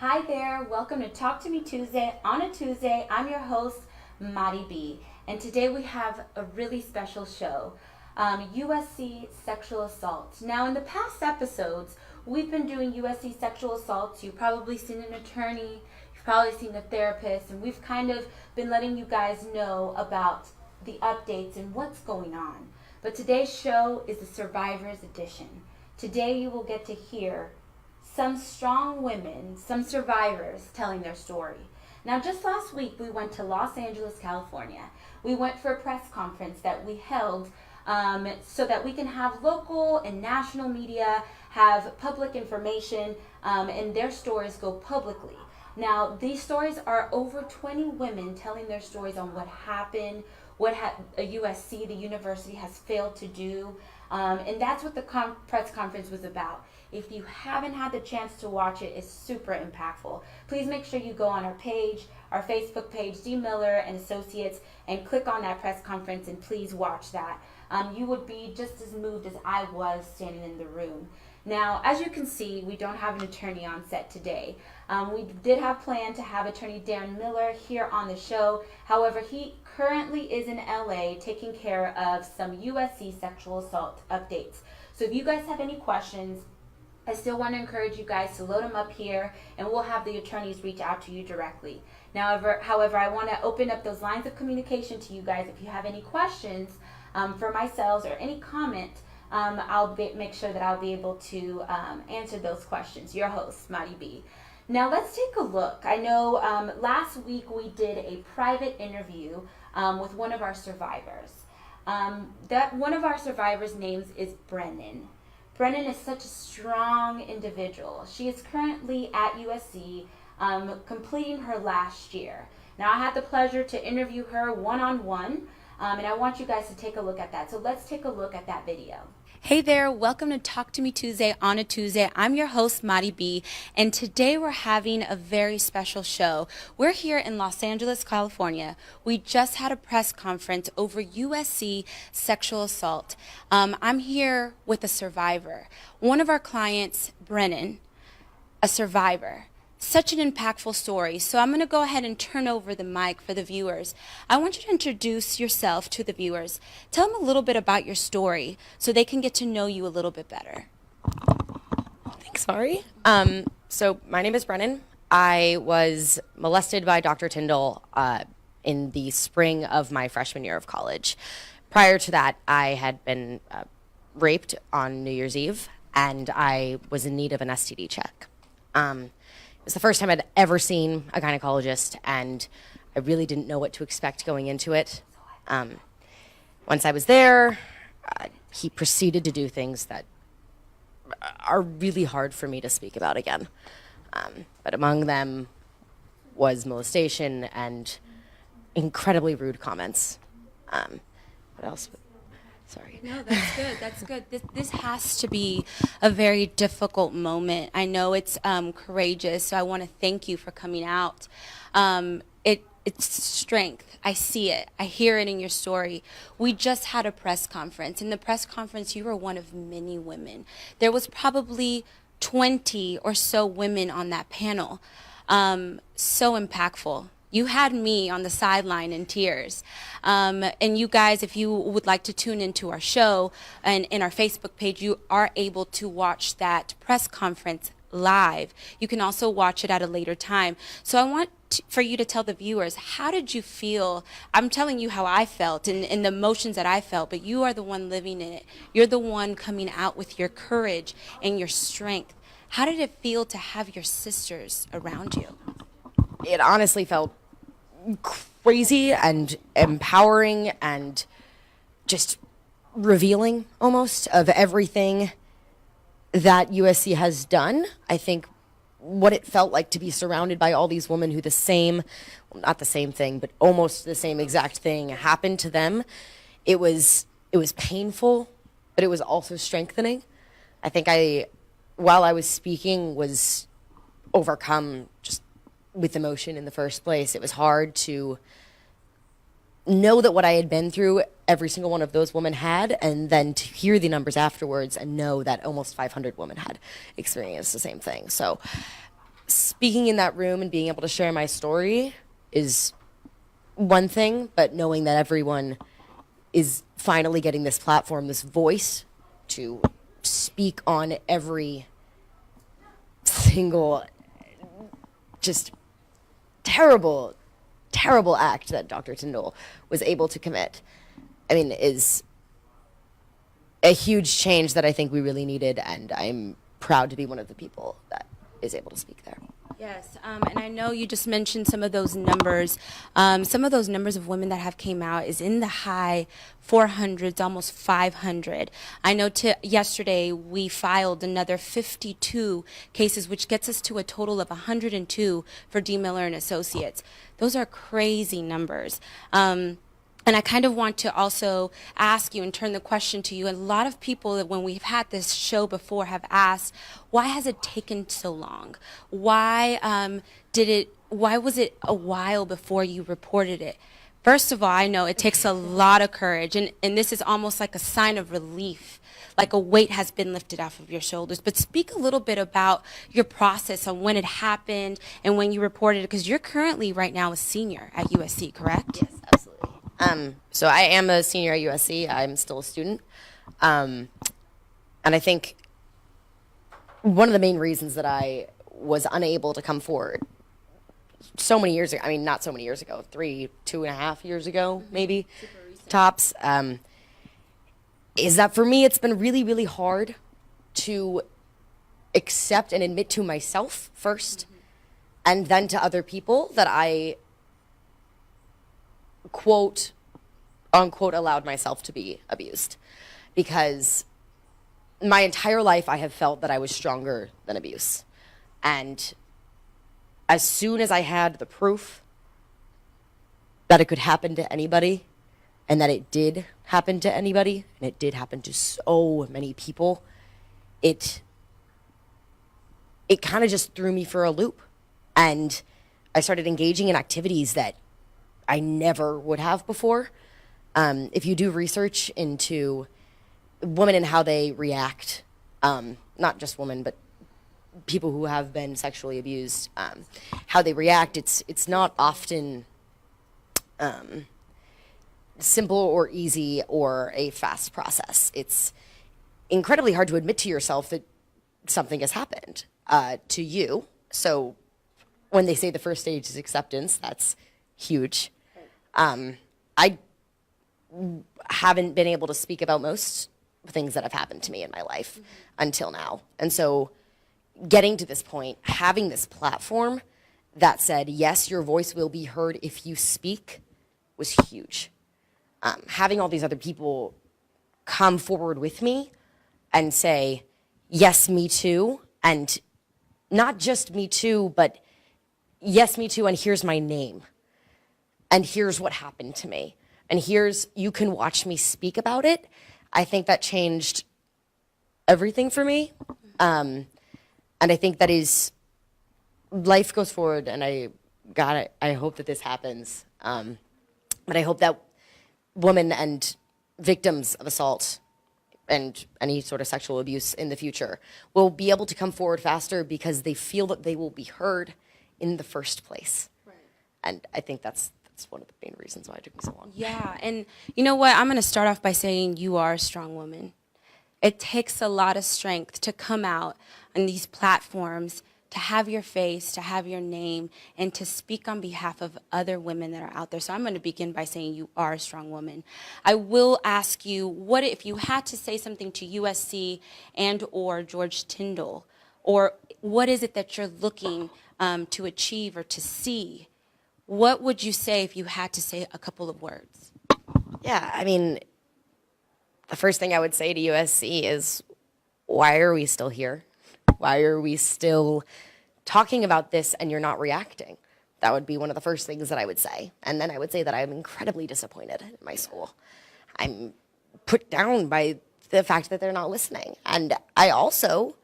Hi there, welcome to Talk to Me Tuesday. On a Tuesday, I'm your host, Madi B. And today we have a really special show, USC sexual assault. Now in the past episodes, we've been doing USC sexual assaults. You've probably seen an attorney, you've probably seen a therapist, and we've kind of been letting you guys know about the updates and what's going on. But today's show is the Survivors Edition. Today you will get to hear some strong women, some survivors telling their story. Now, just last week, we went to Los Angeles, California. We went for a press conference that we held so that we can have local and national media have public information and their stories go publicly. Now, these stories are over 20 women telling their stories on what happened, what USC, the university, has failed to do. And that's what the press conference was about. If you haven't had the chance to watch it, it's super impactful. Please make sure you go on our page, our Facebook page, D. Miller and Associates, and click on that press conference and please watch that. You would be just as moved as I was standing in the room. Now, as you can see, we don't have an attorney on set today. We did have planned to have attorney Darren Miller here on the show. However, he currently is in LA taking care of some USC sexual assault updates. So if you guys have any questions, I still want to encourage you guys to load them up here, and we'll have the attorneys reach out to you directly. Now, however, I want to open up those lines of communication to you guys. If you have any questions for myself or any comment, I'll make sure that I'll be able to answer those questions. Your host, Madi B. Now, let's take a look. I know last week we did a private interview with one of our survivors. That one of our survivors' names is Brennan. Brennan is such a strong individual. She is currently at USC completing her last year. Now, I had the pleasure to interview her one-on-one, and I want you guys to take a look at that. So let's take a look at that video. Hey there, welcome to Talk to Me Tuesday on a Tuesday. I'm your host, Madi B, and today we're having a very special show. We're here in Los Angeles, California. We just had a press conference over USC sexual assault. I'm here with a survivor. One of our clients, Brennan, a survivor. Such an impactful story. So I'm going to go ahead and turn over the mic for the viewers. I want you to introduce yourself to the viewers. Tell them a little bit about your story so they can get to know you a little bit better. Thanks, Mari. So my name is Brennan. I was molested by Dr. Tyndall in the spring of my freshman year of college. Prior to that, I had been raped on New Year's Eve, and I was in need of an STD check. It was the first time I'd ever seen a gynecologist, and I really didn't know what to expect going into it. Once I was there, he proceeded to do things that are really hard for me to speak about again. But among them was molestation and incredibly rude comments. What else? Sorry. No, that's good. That's good. This has to be a very difficult moment. I know it's courageous, so I want to thank you for coming out. It's strength. I see it. I hear it in your story. We just had a press conference. In the press conference, you were one of many women. There was probably 20 or so women on that panel. So impactful. You had me on the sideline in tears. And you guys, if you would like to tune into our show and in our Facebook page, you are able to watch that press conference live. You can also watch it at a later time. So I want for you to tell the viewers, how did you feel? I'm telling you how I felt and the emotions that I felt, but you are the one living in it. You're the one coming out with your courage and your strength. How did it feel to have your sisters around you? It honestly felt crazy and empowering and just revealing almost of everything that USC has done. I think what it felt like to be surrounded by all these women who not the same thing, but almost the same exact thing happened to them. It was painful, but it was also strengthening. I think while I was speaking, was overcome just with emotion in the first place. It was hard to know that what I had been through, every single one of those women had, and then to hear the numbers afterwards and know that almost 500 women had experienced the same thing. So speaking in that room and being able to share my story is one thing, but knowing that everyone is finally getting this platform, this voice to speak on every single just terrible, terrible act that Dr. Tyndall was able to commit, I mean, is a huge change that I think we really needed, and I'm proud to be one of the people that is able to speak there. Yes, and I know you just mentioned some of those numbers. Some of those numbers of women that have came out is in the high 400s, almost 500. I know yesterday we filed another 52 cases, which gets us to a total of 102 for D. Miller and Associates. Those are crazy numbers. And I kind of want to also ask you and turn the question to you. A lot of people, when we've had this show before, have asked, why has it taken so long? Why was it a while before you reported it? First of all, I know it takes a lot of courage, and this is almost like a sign of relief, like a weight has been lifted off of your shoulders. But speak a little bit about your process on when it happened and when you reported it, because you're currently right now a senior at USC, correct? Yes, absolutely. So I am a senior at USC. I'm still a student. And I think one of the main reasons that I was unable to come forward so many years ago, I mean, not so many years ago, 2.5 years ago, maybe, tops, is that for me, it's been really, really hard to accept and admit to myself first, and then to other people that I quote unquote allowed myself to be abused, because my entire life I have felt that I was stronger than abuse. And as soon as I had the proof that it could happen to anybody, and that it did happen to anybody, and it did happen to so many people, it kind of just threw me for a loop. And I started engaging in activities that I never would have before. If you do research into women and how they react, not just women, but people who have been sexually abused, how they react, it's not often simple or easy or a fast process. It's incredibly hard to admit to yourself that something has happened to you. So when they say the first stage is acceptance, that's huge. I haven't been able to speak about most things that have happened to me in my life until now. And so getting to this point, having this platform that said, yes, your voice will be heard if you speak, was huge. Having all these other people come forward with me and say, yes, me too, and not just me too, but yes, me too, and here's my name. And here's what happened to me. And you can watch me speak about it. I think that changed everything for me. And I think that life goes forward, and I hope that this happens. But I hope that women and victims of assault and any sort of sexual abuse in the future will be able to come forward faster, because they feel that they will be heard in the first place. Right. And I think that's one of the main reasons why it took me so long. Yeah, and you know what? I'm going to start off by saying you are a strong woman. It takes a lot of strength to come out on these platforms, to have your face, to have your name, and to speak on behalf of other women that are out there. So I'm going to begin by saying you are a strong woman. I will ask you, what if you had to say something to USC and or George Tyndall, or what is it that you're looking to achieve or to see? What would you say if you had to say a couple of words? Yeah, I mean, the first thing I would say to USC is, why are we still here? Why are we still talking about this and you're not reacting? That would be one of the first things that I would say. And then I would say that I'm incredibly disappointed in my school. I'm put down by the fact that they're not listening. And I also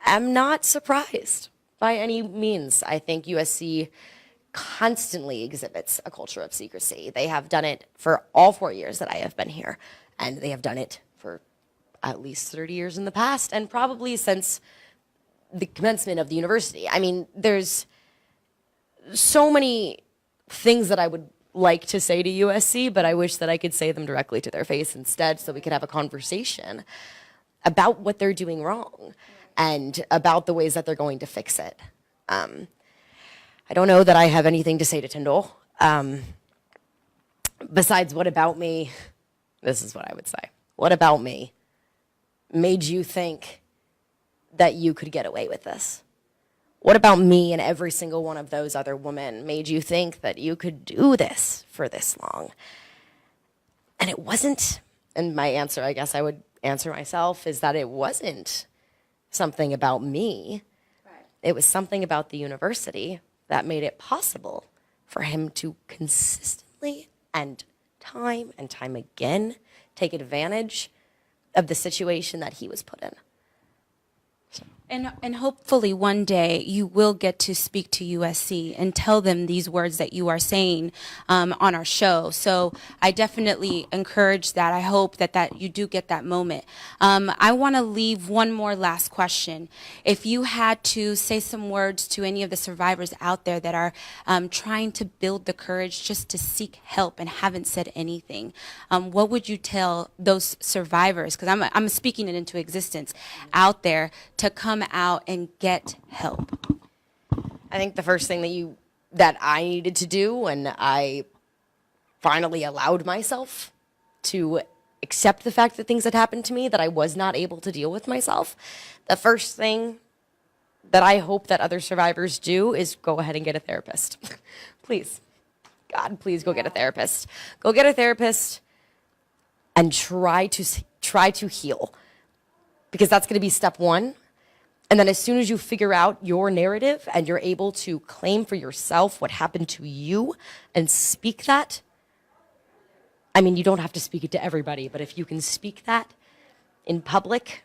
am not surprised by any means. I think USC constantly exhibits a culture of secrecy. They have done it for all 4 years that I have been here, and they have done it for at least 30 years in the past, and probably since the commencement of the university. I mean, there's so many things that I would like to say to USC, but I wish that I could say them directly to their face instead so we could have a conversation about what they're doing wrong and about the ways that they're going to fix it. I don't know that I have anything to say to Tyndall. Besides, what about me? This is what I would say. What about me made you think that you could get away with this? What about me and every single one of those other women made you think that you could do this for this long? And it wasn't, and my answer, I guess I would answer myself, is that it wasn't something about me. Right. It was something about the university that made it possible for him to consistently and time again take advantage of the situation that he was put in. And hopefully one day you will get to speak to USC and tell them these words that you are saying on our show. So I definitely encourage that. I hope that you do get that moment. I want to leave one more last question. If you had to say some words to any of the survivors out there that are trying to build the courage just to seek help and haven't said anything, what would you tell those survivors? Because I'm speaking it into existence out there to come out and get help. I think the first thing that I needed to do when I finally allowed myself to accept the fact that things had happened to me that I was not able to deal with myself, the first thing that I hope that other survivors do is go ahead and get a therapist. Please. God, please go get a therapist. Go get a therapist and try to heal. Because that's going to be step one. And then as soon as you figure out your narrative and you're able to claim for yourself what happened to you and speak that, I mean, you don't have to speak it to everybody, but if you can speak that in public,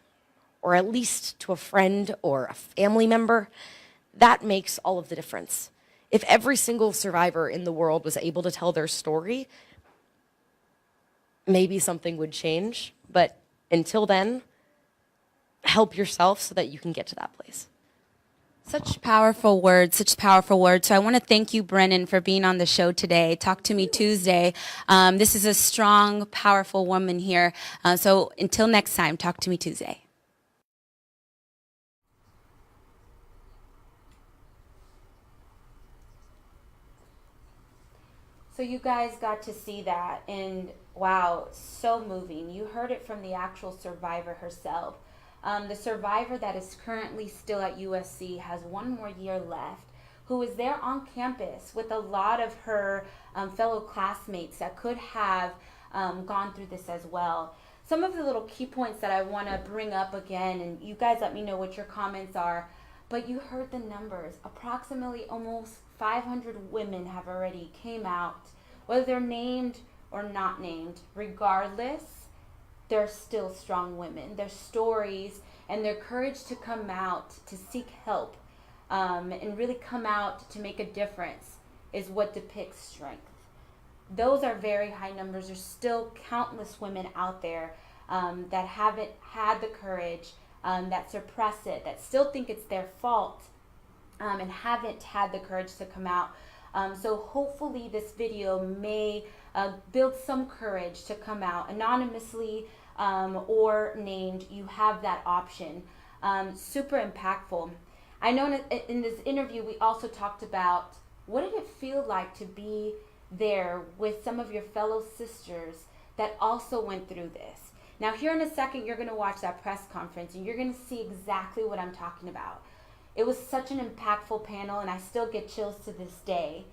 or at least to a friend or a family member, that makes all of the difference. If every single survivor in the world was able to tell their story, maybe something would change. But until then, help yourself so that you can get to that place. Such powerful words, such powerful words. So I want to thank you, Brennan, for being on the show today. Talk to Me Tuesday. This is a strong, powerful woman here. So until next time, Talk to Me Tuesday. So you guys got to see that, and wow, so moving. You heard it from the actual survivor herself. The survivor that is currently still at USC has one more year left, who is there on campus with a lot of her fellow classmates that could have gone through this as well. Some of the little key points that I want to bring up again, and you guys let me know what your comments are, but you heard the numbers. Approximately almost 500 women have already came out, whether they're named or not named. Regardless, they're still strong women. Their stories and their courage to come out, to seek help, and really come out to make a difference is what depicts strength. Those are very high numbers. There's still countless women out there that haven't had the courage, that suppress it, that still think it's their fault, and haven't had the courage to come out. So hopefully this video may build some courage to come out anonymously or named. You have that option. Super impactful. I know in this interview we also talked about what did it feel like to be there with some of your fellow sisters that also went through this. Now here in a second you're going to watch that press conference and you're going to see exactly what I'm talking about. It was such an impactful panel, and I still get chills to this day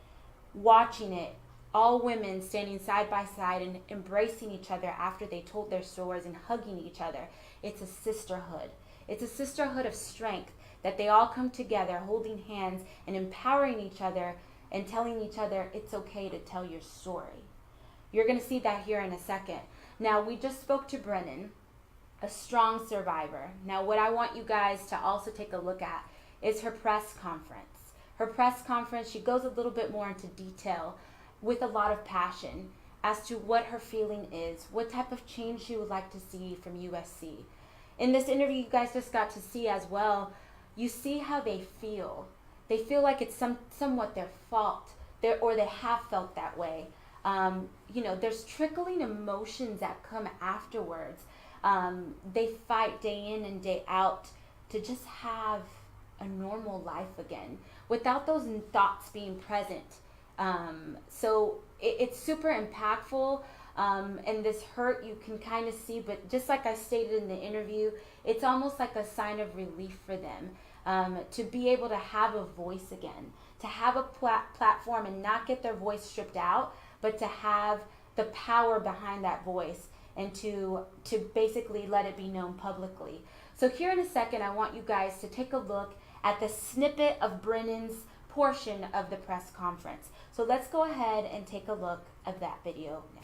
watching it. All women standing side by side and embracing each other after they told their stories and hugging each other. It's a sisterhood. It's a sisterhood of strength that they all come together holding hands and empowering each other and telling each other it's okay to tell your story. You're going to see that here in a second. Now, we just spoke to Brennan, a strong survivor. Now, what I want you guys to also take a look at is her press conference. Her press conference, she goes a little bit more into detail with a lot of passion as to what her feeling is, what type of change she would like to see from USC. In this interview, you guys just got to see as well you see how they feel. They feel like it's somewhat their fault, or they have felt that way. There's trickling emotions that come afterwards. They fight day in and day out to just have a normal life again without those thoughts being present. So it's super impactful. And this hurt you can kind of see, but just like I stated in the interview, it's almost like a sign of relief for them, to be able to have a voice again, to have a platform and not get their voice stripped out, but to have the power behind that voice and to basically let it be known publicly. So here in a second, I want you guys to take a look at the snippet of Brennan's portion of the press conference. So let's go ahead and take a look at that video now.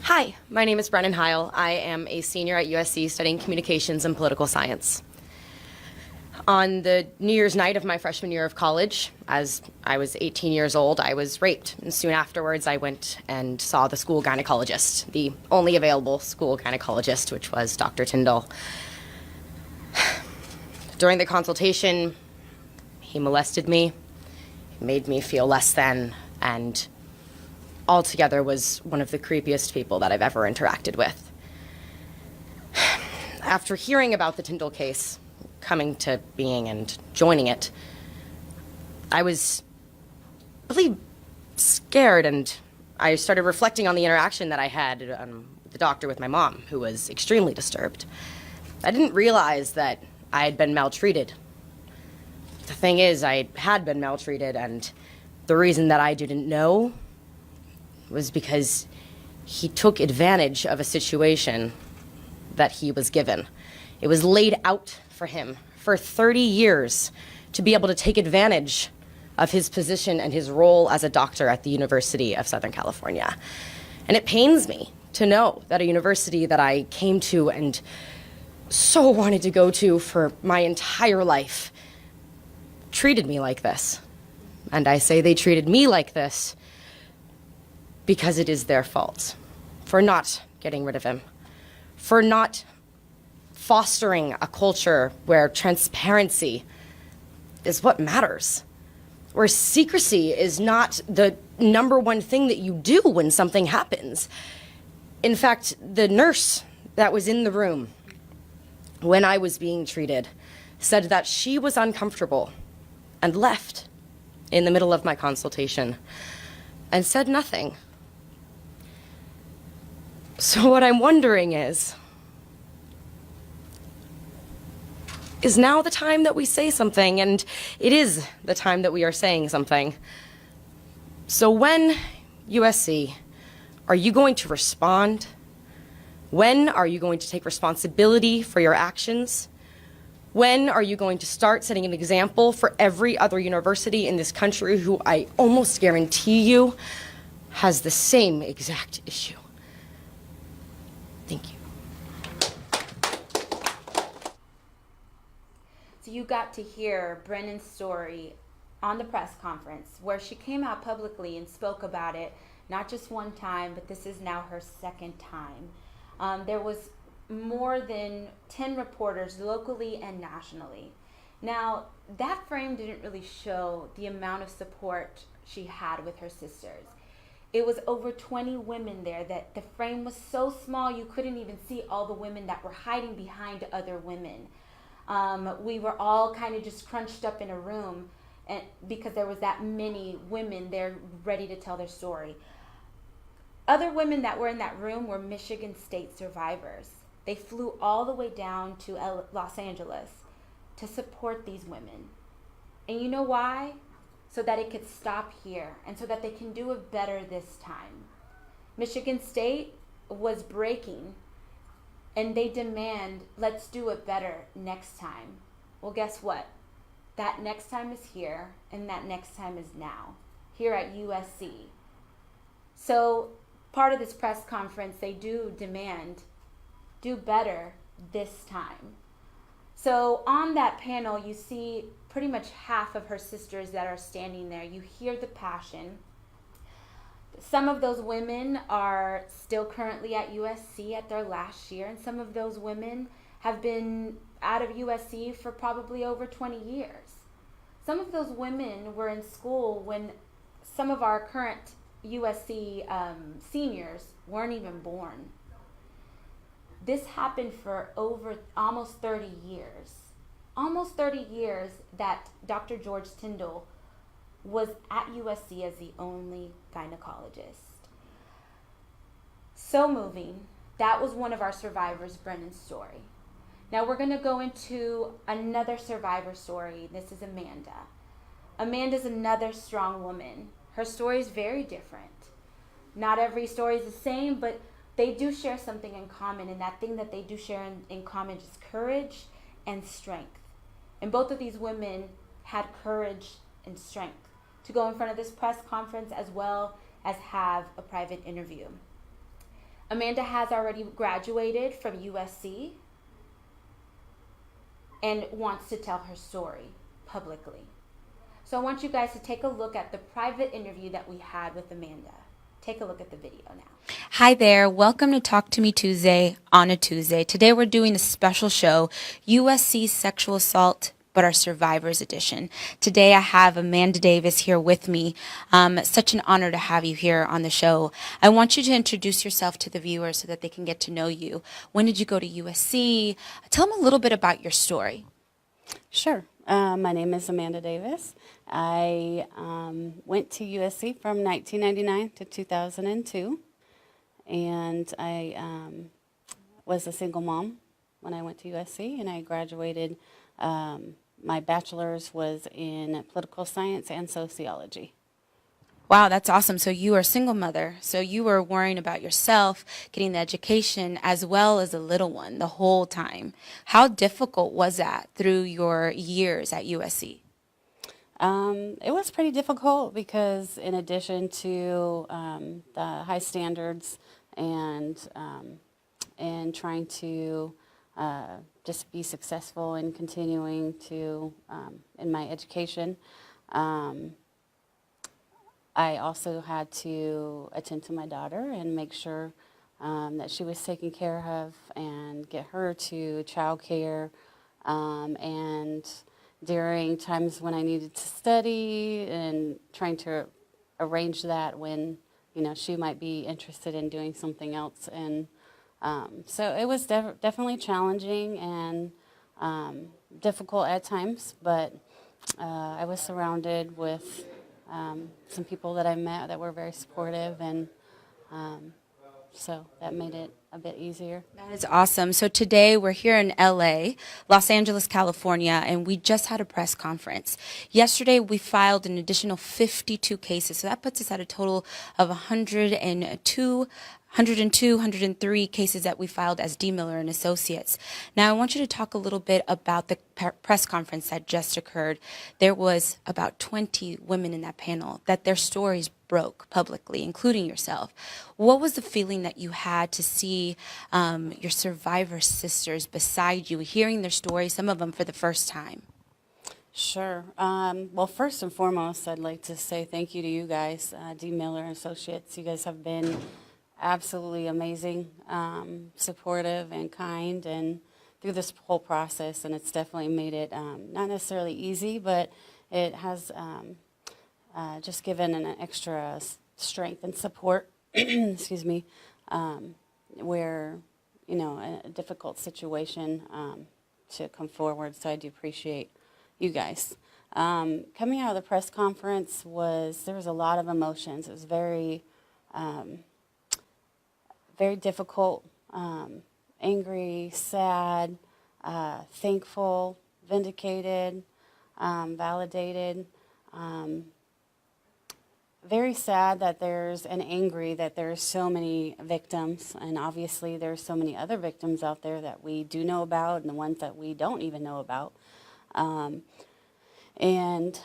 Hi, my name is Brennan Heil. I am a senior at USC studying communications and political science. On the New Year's night of my freshman year of college, as I was 18 years old, I was raped. And soon afterwards, I went and saw the school gynecologist, the only available school gynecologist, which was Dr. Tyndall. During the consultation, he molested me, made me feel less than, and altogether was one of the creepiest people that I've ever interacted with. After hearing about the Tyndall case, coming to being and joining it, I was really scared, and I started reflecting on the interaction that I had with the doctor with my mom, who was extremely disturbed. I didn't realize that I had been maltreated. The thing is, I had been maltreated, and the reason that I didn't know was because he took advantage of a situation that he was given. It was laid out for him for 30 years to be able to take advantage of his position and his role as a doctor at the University of Southern California. And it pains me to know that a university that I came to and so wanted to go to for my entire life treated me like this. And I say they treated me like this because it is their fault for not getting rid of him, for not fostering a culture where transparency is what matters, where secrecy is not the number one thing that you do when something happens. In fact, the nurse that was in the room when I was being treated said that she was uncomfortable and left in the middle of my consultation and said nothing. So what I'm wondering is now the time that we say something? And it is the time that we are saying something. So when, USC, are you going to respond? When are you going to take responsibility for your actions? When are you going to start setting an example for every other university in this country who I almost guarantee you has the same exact issue? Thank you. So you got to hear Brennan's story on the press conference where she came out publicly and spoke about it, not just one time, but this is now her second time. There was more than 10 reporters locally and nationally. Now, that frame didn't really show the amount of support she had with her sisters. It was over 20 women there. That the frame was so small you couldn't even see all the women that were hiding behind other women. We were all kind of just crunched up in a room because there was that many women there ready to tell their story. Other women that were in that room were Michigan State survivors. They flew all the way down to Los Angeles to support these women. And you know why? So that it could stop here and so that they can do it better this time. Michigan State was breaking, and they demand, let's do it better next time. Well, guess what? That next time is here, and that next time is now, here at USC. So part of this press conference, they do demand, do better this time. So on that panel, you see pretty much half of her sisters that are standing there. You hear the passion. Some of those women are still currently at USC at their last year, and some of those women have been out of USC for probably over 20 years. Some of those women were in school when some of our current USC seniors weren't even born. This happened for over almost 30 years. Almost 30 years that Dr. George Tyndall was at USC as the only gynecologist. So moving. That was one of our survivors, Brennan's story. Now we're going to go into another survivor story. This is Amanda. Amanda's another strong woman. Her story is very different. Not every story is the same, but they do share something in common, and that thing that they do share in common is courage and strength. And both of these women had courage and strength to go in front of this press conference as well as have a private interview. Amanda has already graduated from USC and wants to tell her story publicly. So I want you guys to take a look at the private interview that we had with Amanda. Take a look at the video now. Hi there. Welcome to Talk to Me Tuesday on a Tuesday. Today we're doing a special show, USC Sexual Assault, but our Survivors Edition. Today I have Amanda Davis here with me. Such an honor to have you here on the show. I want you to introduce yourself to the viewers so that they can get to know you. When did you go to USC? Tell them a little bit about your story. Sure. My name is Amanda Davis. I went to USC from 1999 to 2002, and I was a single mom when I went to USC, and I graduated. My bachelor's was in political science and sociology. Wow, that's awesome. So you were a single mother. So you were worrying about yourself, getting the education, as well as a little one the whole time. How difficult was that through your years at USC? It was pretty difficult because in addition to the high standards and trying to just be successful in continuing to in my education, I also had to attend to my daughter and make sure that she was taken care of and get her to childcare. And during times when I needed to study and trying to arrange that when, she might be interested in doing something else. And so it was definitely challenging and difficult at times, but I was surrounded with some people that I met that were very supportive, and so that made it a bit easier. That is awesome. So today we're here in LA, Los Angeles, California, and we just had a press conference. Yesterday we filed an additional 52 cases, so that puts us at a total of 103 cases that we filed as D. Miller and Associates. Now, I want you to talk a little bit about the press conference that just occurred. There was about 20 women in that panel that their stories broke publicly, including yourself. What was the feeling that you had to see your survivor sisters beside you, hearing their stories, some of them for the first time? Sure. Well, first and foremost, I'd like to say thank you to you guys, D. Miller and Associates. You guys have been absolutely amazing, supportive and kind, and through this whole process, and it's definitely made it not necessarily easy, but it has just given an extra strength and support, excuse me, where, a difficult situation to come forward, so I do appreciate you guys. Coming out of the press conference there was a lot of emotions. It was very difficult, angry, sad, thankful, vindicated, validated, very sad that and angry that there's so many victims, and obviously there's so many other victims out there that we do know about and the ones that we don't even know about. And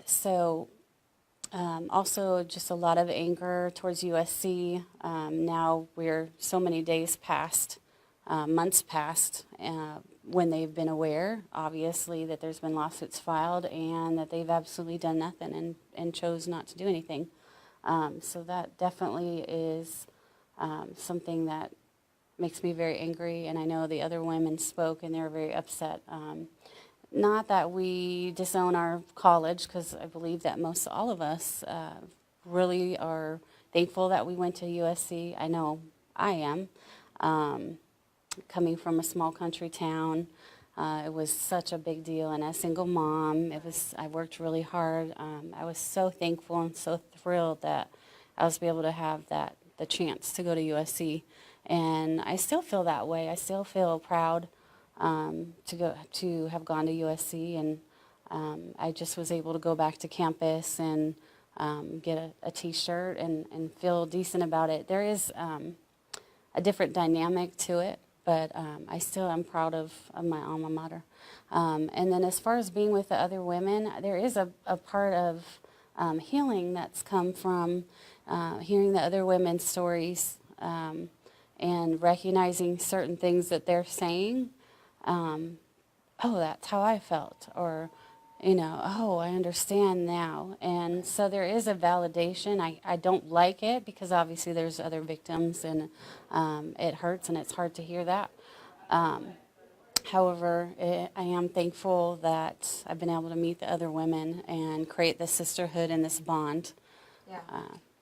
so also just a lot of anger towards USC. Now we're so many days past, months past, when they've been aware, obviously, that there's been lawsuits filed and that they've absolutely done nothing and chose not to do anything. So that definitely is something that makes me very angry, and I know the other women spoke and they were very upset. Not that we disown our college, because I believe that most all of us really are thankful that we went to USC. I know I am. Coming from a small country town, it was such a big deal, and as a single mom, I worked really hard. I was so thankful and so thrilled that I was able to have the chance to go to USC, and I still feel that way. I still feel proud to have gone to USC, and I just was able to go back to campus and get a T-shirt and feel decent about it. There is a different dynamic to it, but I still am proud of my alma mater. And then as far as being with the other women, there is a part of healing that's come from hearing the other women's stories and recognizing certain things that they're saying. Oh, that's how I felt, or, oh, I understand now. And so there is a validation. I don't like it because obviously there's other victims, and it hurts and it's hard to hear that. However, I am thankful that I've been able to meet the other women and create this sisterhood and this bond. Yeah.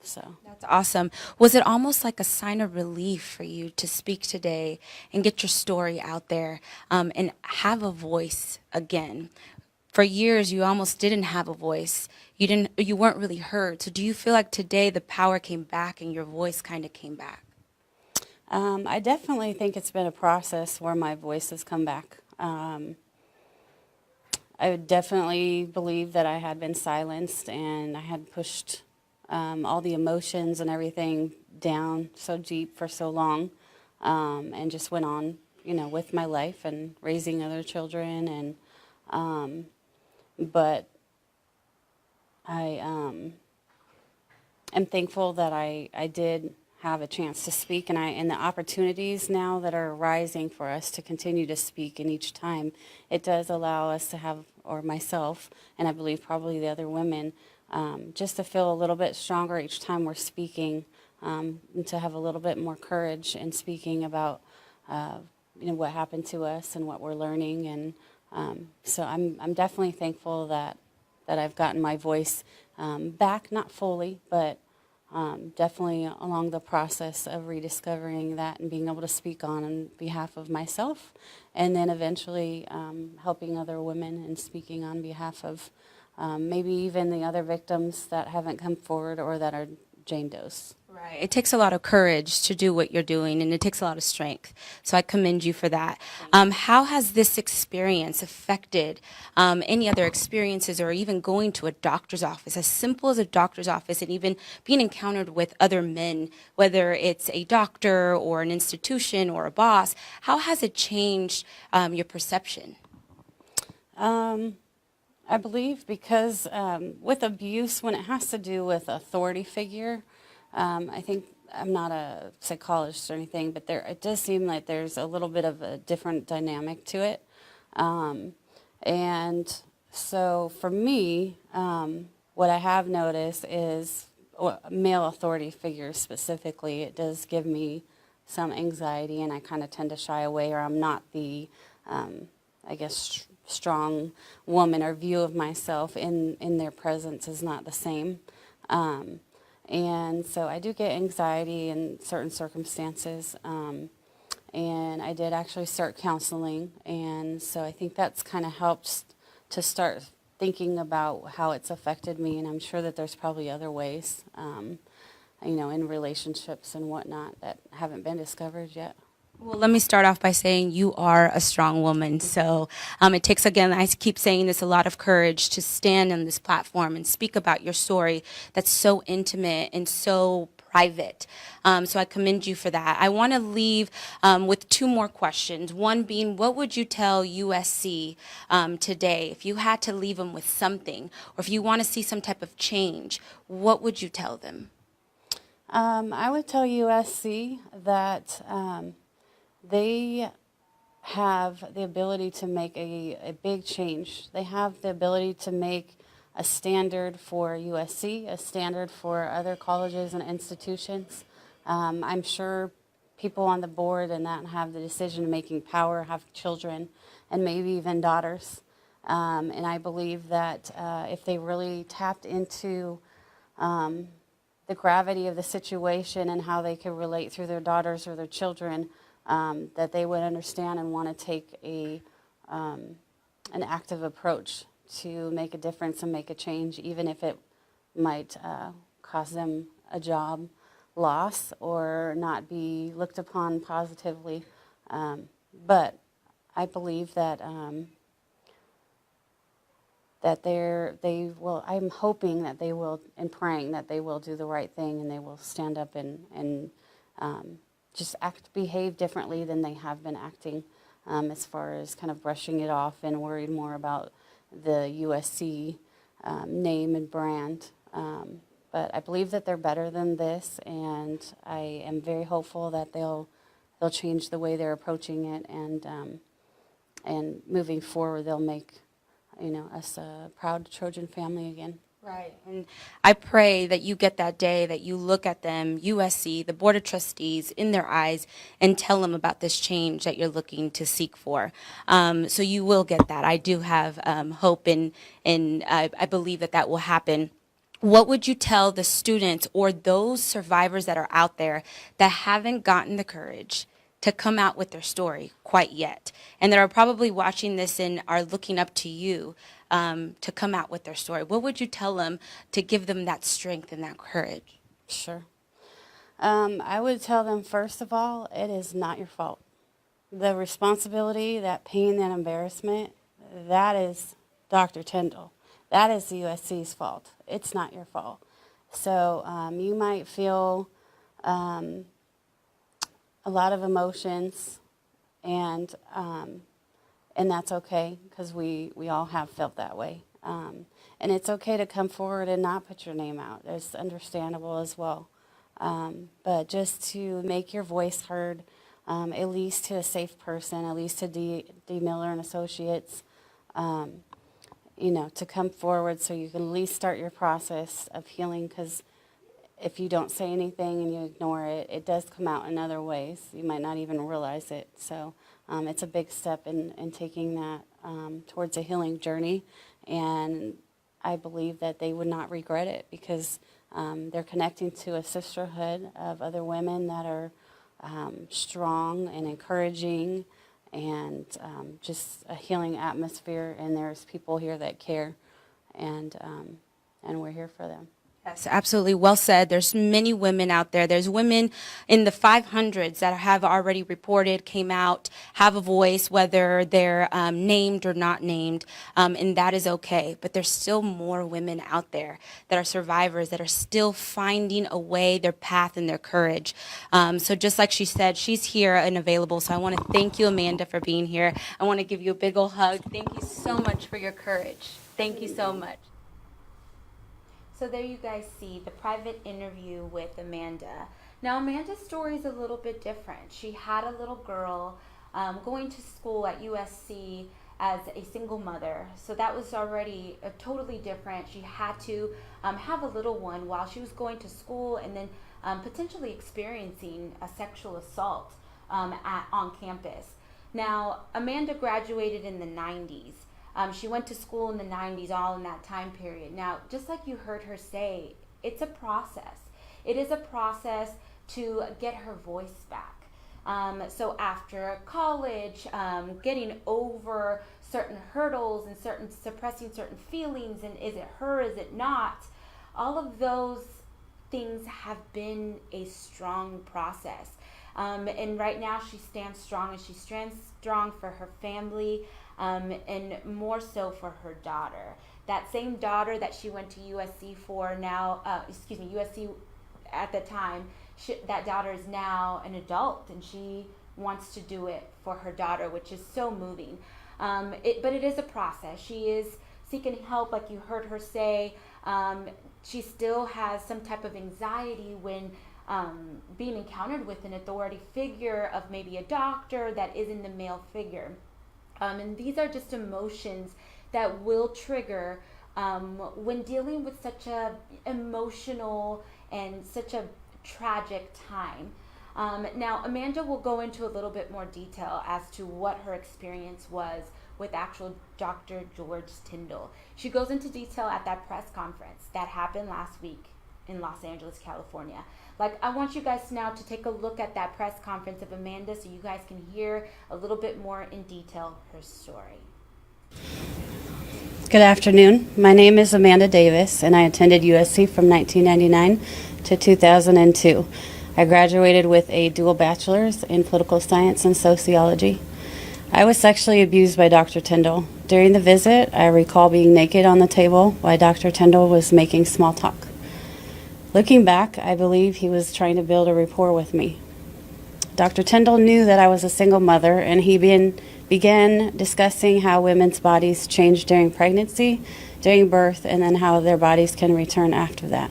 So That's awesome. Was it almost like a sign of relief for you to speak today and get your story out there and have a voice again? For years, you almost didn't have a voice. You weren't really heard. So do you feel like today the power came back and your voice kind of came back? I definitely think it's been a process where my voice has come back. I would definitely believe that I had been silenced and I had pushed all the emotions and everything down so deep for so long, and just went on, with my life and raising other children. And but I am thankful that I did have a chance to speak, and the opportunities now that are arising for us to continue to speak, and each time it does allow us to have, or myself, and I believe probably the other women, just to feel a little bit stronger each time we're speaking, and to have a little bit more courage in speaking about what happened to us and what we're learning. And so I'm definitely thankful that I've gotten my voice back, not fully, but definitely along the process of rediscovering that and being able to speak on behalf of myself, and then eventually helping other women and speaking on behalf of maybe even the other victims that haven't come forward or that are Jane Does. Right. It takes a lot of courage to do what you're doing, and it takes a lot of strength. So I commend you for that. How has this experience affected any other experiences, or even going to a doctor's office, as simple as a doctor's office, and even being encountered with other men, whether it's a doctor or an institution or a boss? How has it changed your perception? I believe because with abuse, when it has to do with authority figure, I think, I'm not a psychologist or anything, but it does seem like there's a little bit of a different dynamic to it. And so for me, what I have noticed is male authority figures specifically, it does give me some anxiety, and I kind of tend to shy away, or I'm not the, I guess, strong woman, or view of myself in their presence is not the same. And so I do get anxiety in certain circumstances, and I did actually start counseling, and so I think that's kind of helped to start thinking about how it's affected me, and I'm sure that there's probably other ways, in relationships and whatnot that haven't been discovered yet. Well, let me start off by saying you are a strong woman. So it takes, again, I keep saying this, a lot of courage to stand on this platform and speak about your story that's so intimate and so private. So I commend you for that. I want to leave with two more questions. One being, what would you tell USC today? If you had to leave them with something, or if you want to see some type of change, what would you tell them? I would tell USC that they have the ability to make a big change. They have the ability to make a standard for USC, a standard for other colleges and institutions. I'm sure people on the board and that have the decision-making power have children and maybe even daughters. And I believe that if they really tapped into the gravity of the situation and how they could relate through their daughters or their children, that they would understand and want to take an active approach to make a difference and make a change, even if it might cost them a job loss or not be looked upon positively. But I believe that they will. I'm hoping that they will, and praying that they will do the right thing and they will stand up and just behave differently than they have been acting, as far as kind of brushing it off and worried more about the USC name and brand. But I believe that they're better than this, and I am very hopeful that they'll change the way they're approaching it, and moving forward, they'll make us a proud Trojan family again. Right. And I pray that you get that day that you look at them, USC, the Board of Trustees, in their eyes and tell them about this change that you're looking to seek for. So you will get that. I do have hope, and I believe that will happen. What would you tell the students or those survivors that are out there that haven't gotten the courage to come out with their story quite yet, and that are probably watching this and are looking up to you to come out with their story? What would you tell them to give them that strength and that courage? Sure. I would tell them, first of all, it is not your fault. The responsibility, that pain, that embarrassment, that is Dr. Tyndall. That is the USC's fault. It's not your fault. So you might feel a lot of emotions, and that's okay, because we all have felt that way. And it's okay to come forward and not put your name out. It's understandable as well. But just to make your voice heard, at least to a safe person, at least to D. Miller and Associates, to come forward so you can at least start your process of healing, because if you don't say anything and you ignore it, it does come out in other ways. You might not even realize it. So it's a big step in taking that towards a healing journey. And I believe that they would not regret it, because they're connecting to a sisterhood of other women that are strong and encouraging, and just a healing atmosphere. And there's people here that care, and we're here for them. Yes, absolutely. Well said. There's many women out there. There's women in the 500s that have already reported, came out, have a voice, whether they're named or not named, and that is okay. But there's still more women out there that are survivors, that are still finding a way, their path, and their courage. So just like she said, she's here and available. So I want to thank you, Amanda, for being here. I want to give you a big ol' hug. Thank you so much for your courage. Thank you so much. So there you guys see the private interview with Amanda. Now, Amanda's story is a little bit different. She had a little girl going to school at USC as a single mother. So that was already totally different. She had to have a little one while she was going to school, and then potentially experiencing a sexual assault on campus. Now, Amanda graduated in the 90s. She went to school in the 90s, all in that time period. Now, just like you heard her say, it's a process. It is a process to get her voice back. So after college, getting over certain hurdles and suppressing certain feelings, and is it her, is it not? All of those things have been a strong process. And right now she stands strong, and she stands strong for her family, and more so for her daughter. That same daughter that she went to USC for now, USC at the time, that daughter is now an adult, and she wants to do it for her daughter, which is so moving. But it is a process. She is seeking help, like you heard her say. She still has some type of anxiety when being encountered with an authority figure of maybe a doctor that isn't the male figure. And these are just emotions that will trigger when dealing with such a emotional and such a tragic time. Now, Amanda will go into a little bit more detail as to what her experience was with actual Dr. George Tyndall. She goes into detail at that press conference that happened last week in Los Angeles, California. Like, I want you guys now to take a look at that press conference of Amanda so you guys can hear a little bit more in detail her story. Good afternoon. My name is Amanda Davis, and I attended USC from 1999 to 2002. I graduated with a dual bachelor's in political science and sociology. I was sexually abused by Dr. Tyndall. During the visit, I recall being naked on the table while Dr. Tyndall was making small talk. Looking back, I believe he was trying to build a rapport with me. Dr. Tyndall knew that I was a single mother, and he began discussing how women's bodies change during pregnancy, during birth, and then how their bodies can return after that.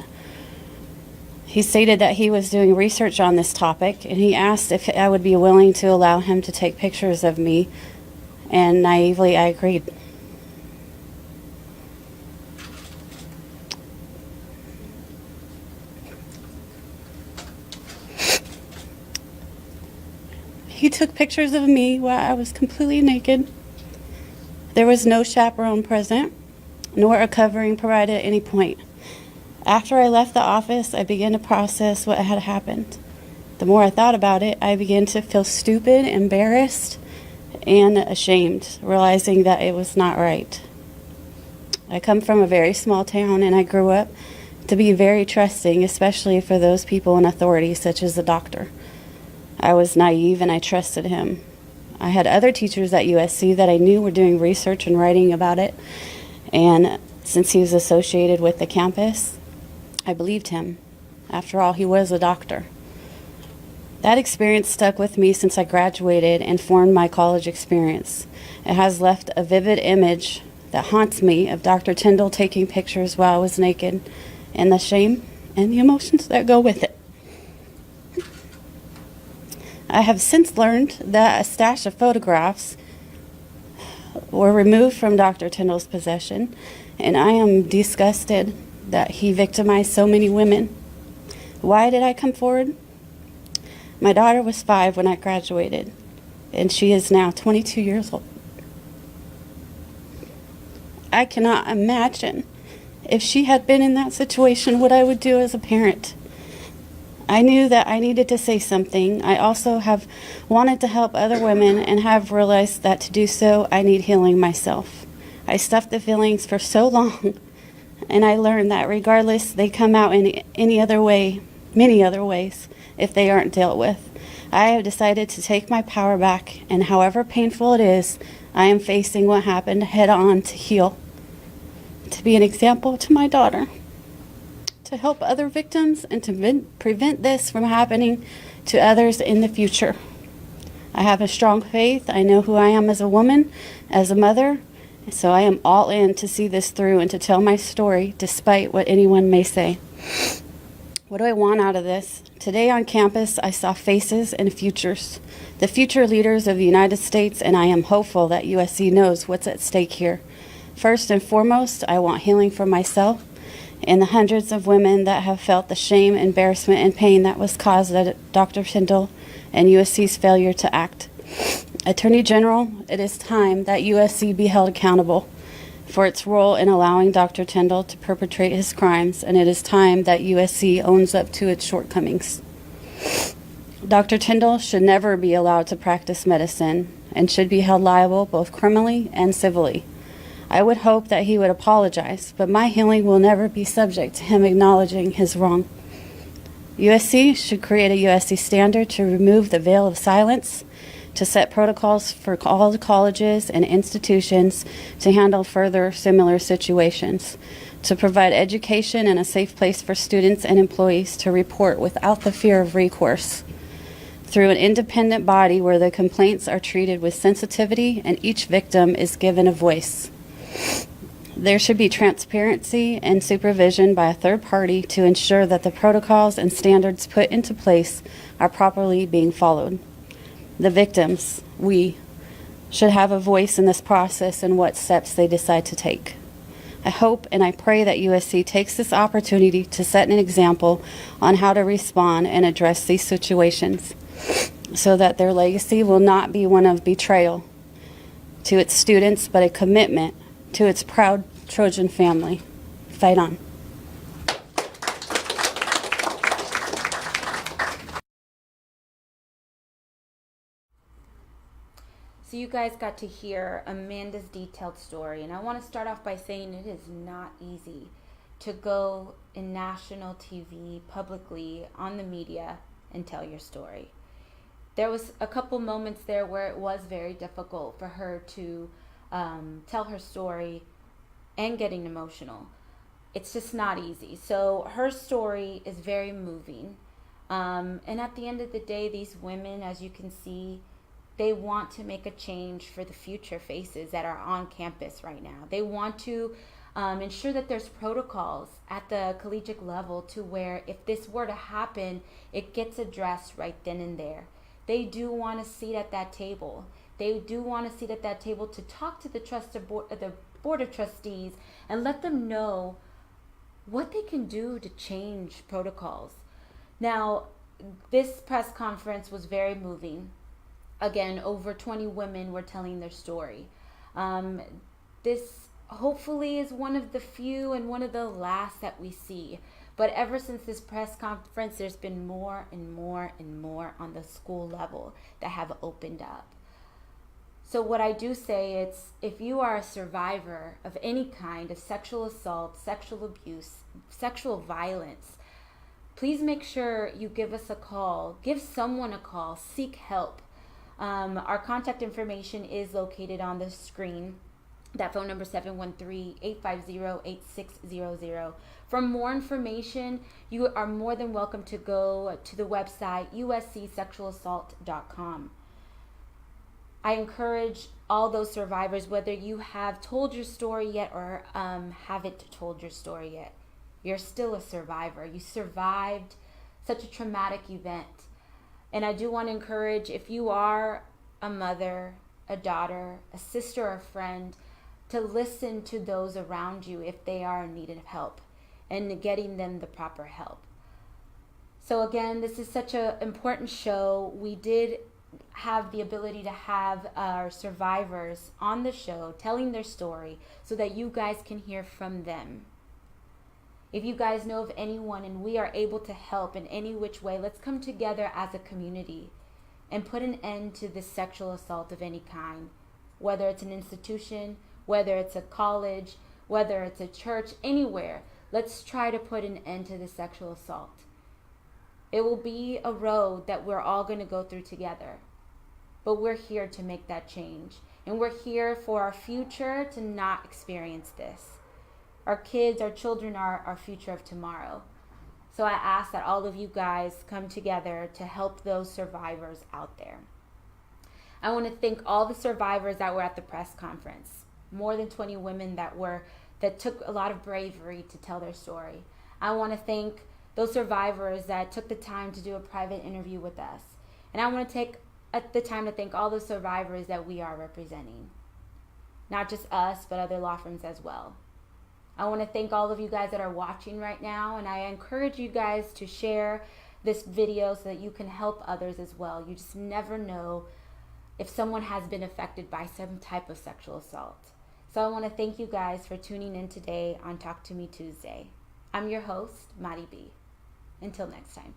He stated that he was doing research on this topic, and he asked if I would be willing to allow him to take pictures of me, and naively I agreed. He took pictures of me while I was completely naked. There was no chaperone present, nor a covering provided at any point. After I left the office, I began to process what had happened. The more I thought about it, I began to feel stupid, embarrassed, and ashamed, realizing that it was not right. I come from a very small town, and I grew up to be very trusting, especially for those people in authority, such as the doctor. I was naive, and I trusted him. I had other teachers at USC that I knew were doing research and writing about it, and since he was associated with the campus, I believed him. After all, he was a doctor. That experience stuck with me since I graduated and formed my college experience. It has left a vivid image that haunts me of Dr. Tyndall taking pictures while I was naked, and the shame and the emotions that go with it. I have since learned that a stash of photographs were removed from Dr. Tyndall's possession, and I am disgusted that he victimized so many women. Why did I come forward? My daughter was 5 when I graduated, and she is now 22 years old. I cannot imagine if she had been in that situation what I would do as a parent. I knew that I needed to say something. I also have wanted to help other women and have realized that to do so, I need healing myself. I stuffed the feelings for so long, and I learned that regardless, they come out in any other way, many other ways, if they aren't dealt with. I have decided to take my power back, and however painful it is, I am facing what happened head on to heal, to be an example to my daughter, to help other victims, and to prevent this from happening to others in the future. I have a strong faith. I know who I am as a woman, as a mother, so I am all in to see this through and to tell my story despite what anyone may say. What do I want out of this? Today on campus, I saw faces and futures, the future leaders of the United States, and I am hopeful that USC knows what's at stake here. First and foremost, I want healing for myself and the hundreds of women that have felt the shame, embarrassment, and pain that was caused by Dr. Tyndall and USC's failure to act. Attorney General, it is time that USC be held accountable for its role in allowing Dr. Tyndall to perpetrate his crimes, and it is time that USC owns up to its shortcomings. Dr. Tyndall should never be allowed to practice medicine and should be held liable both criminally and civilly. I would hope that he would apologize, but my healing will never be subject to him acknowledging his wrong. USC should create a USC standard to remove the veil of silence, to set protocols for all colleges and institutions to handle further similar situations, to provide education and a safe place for students and employees to report without the fear of recourse, through an independent body where the complaints are treated with sensitivity and each victim is given a voice. There should be transparency and supervision by a third party to ensure that the protocols and standards put into place are properly being followed. The victims, we, should have a voice in this process and what steps they decide to take. I hope and I pray that USC takes this opportunity to set an example on how to respond and address these situations so that their legacy will not be one of betrayal to its students, but a commitment to its proud Trojan family. Fight on. So you guys got to hear Amanda's detailed story, and I want to start off by saying it is not easy to go in national TV, publicly, on the media, and tell your story. There was a couple moments there where it was very difficult for her to tell her story and getting emotional. It's just not easy. So her story is very moving. And at the end of the day, these women, as you can see, they want to make a change for the future faces that are on campus right now. They want to ensure that there's protocols at the collegiate level to where if this were to happen, it gets addressed right then and there. They do want a seat at that table. They do want a seat at that table to talk to the board of trustees and let them know what they can do to change protocols. Now, this press conference was very moving. Again, over 20 women were telling their story. This hopefully is one of the few and one of the last that we see. But ever since this press conference, there's been more and more and more on the school level that have opened up. So what I do say is, if you are a survivor of any kind of sexual assault, sexual abuse, sexual violence, please make sure you give us a call, give someone a call, seek help. Our contact information is located on the screen. That phone number 713-850-8600. For more information, you are more than welcome to go to the website uscsexualassault.com. I encourage all those survivors, whether you have told your story yet or haven't told your story yet, you're still a survivor. You survived such a traumatic event. And I do want to encourage, if you are a mother, a daughter, a sister, or a friend, to listen to those around you if they are in need of help and getting them the proper help. So again, this is such an important show. We did have the ability to have our survivors on the show telling their story so that you guys can hear from them. If you guys know of anyone and we are able to help in any which way, let's come together as a community and put an end to this sexual assault of any kind, whether it's an institution, whether it's a college, whether it's a church, anywhere. Let's try to put an end to the sexual assault. It will be a road that we're all going to go through together, but we're here to make that change, and we're here for our future to not experience this. Our kids, our children are our future of tomorrow. So I ask that all of you guys come together to help those survivors out there. I want to thank all the survivors that were at the press conference. More than 20 women that took a lot of bravery to tell their story. I want to thank those survivors that took the time to do a private interview with us. And I want to take the time to thank all the survivors that we are representing. Not just us, but other law firms as well. I want to thank all of you guys that are watching right now, and I encourage you guys to share this video so that you can help others as well. You just never know if someone has been affected by some type of sexual assault. So I want to thank you guys for tuning in today on Talk to Me Tuesday. I'm your host, Madi B. Until next time.